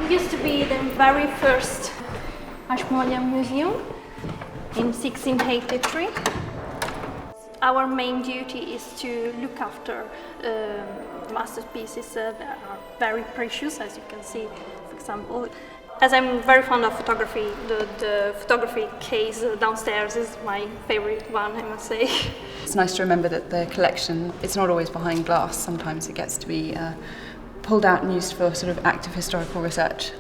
It used to be the very first Ashmolean museum in 1683. Our main duty is to look after masterpieces that are very precious, as you can see, for example. As I'm very fond of photography, the photography case downstairs is my favorite one, I must say. It's nice to remember that the collection, it's not always behind glass. Sometimes it gets to be pulled out and used for sort of active historical research.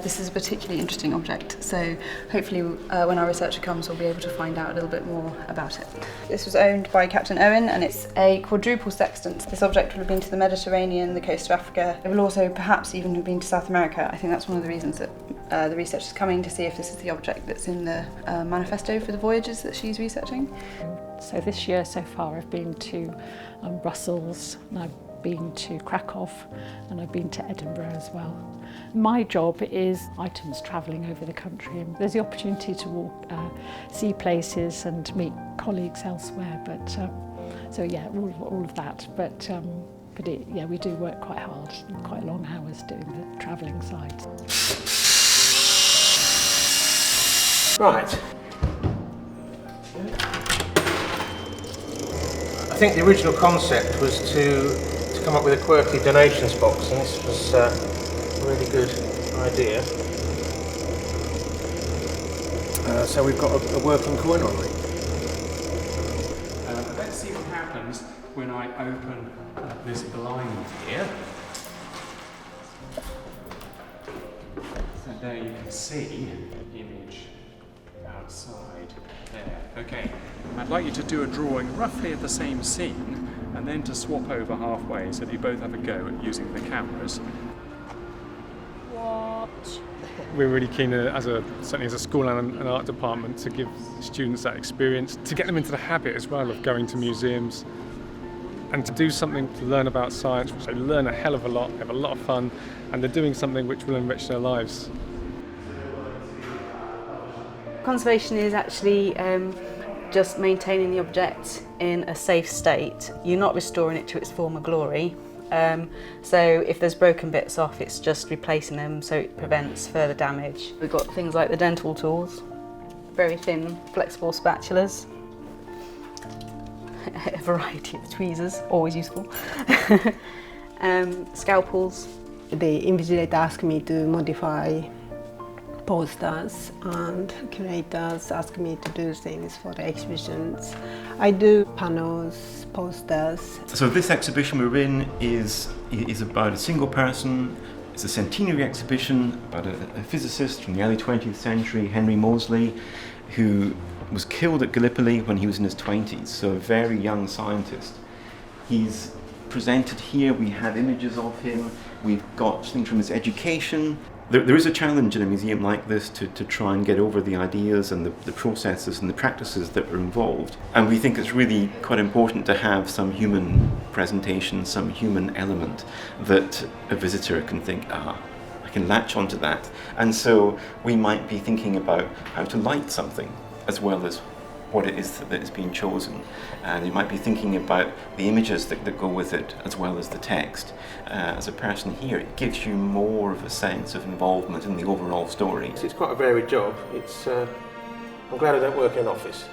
This is a particularly interesting object, so hopefully when our researcher comes we'll be able to find out a little bit more about it. This was owned by Captain Owen and it's a quadruple sextant. This object will have been to the Mediterranean, the coast of Africa. It will also perhaps even have been to South America. I think that's one of the reasons that the research is coming, to see if this is the object that's in the manifesto for the voyages that she's researching. So this year so far I've been to Brussels, and I've been to Krakow, and I've been to Edinburgh as well. My job is items travelling over the country, and there's the opportunity to walk, see places and meet colleagues elsewhere, but so yeah, all of that, but yeah, we do work quite hard, quite long hours doing the travelling side. Right. I think the original concept was to come up with a quirky donations box, and this was a really good idea. So we've got a working coin on it. Let's see what happens when I open this blind here. So there you can see the image outside there. Okay, I'd like you to do a drawing roughly of the same scene, and then to swap over halfway so that you both have a go at using the cameras. What? We're really keen, certainly as a school and an art department, to give students that experience, to get them into the habit as well of going to museums and to do something to learn about science. They learn a hell of a lot, have a lot of fun, and they're doing something which will enrich their lives. Conservation is actually just maintaining the object in a safe state. You're not restoring it to its former glory. So if there's broken bits off, it's just replacing them so it prevents further damage. We've got things like the dental tools, very thin, flexible spatulas, a variety of tweezers, always useful, scalpels. The invigilator asked me to modify posters, and curators ask me to do things for the exhibitions. I do panels, posters. So this exhibition we're in is about a single person. It's a centenary exhibition about a physicist from the early 20th century, Henry Moseley, who was killed at Gallipoli when he was in his 20s, so a very young scientist. He's presented here, we have images of him, we've got things from his education. There is a challenge in a museum like this to try and get over the ideas and the processes and the practices that are involved. And we think it's really quite important to have some human presentation, some human element that a visitor can think, I can latch onto that. And so we might be thinking about how to light something as well as what it is that is being chosen. And you might be thinking about the images that go with it as well as the text. As a person here, it gives you more of a sense of involvement in the overall story. It's quite a varied job. I'm glad I don't work in an office.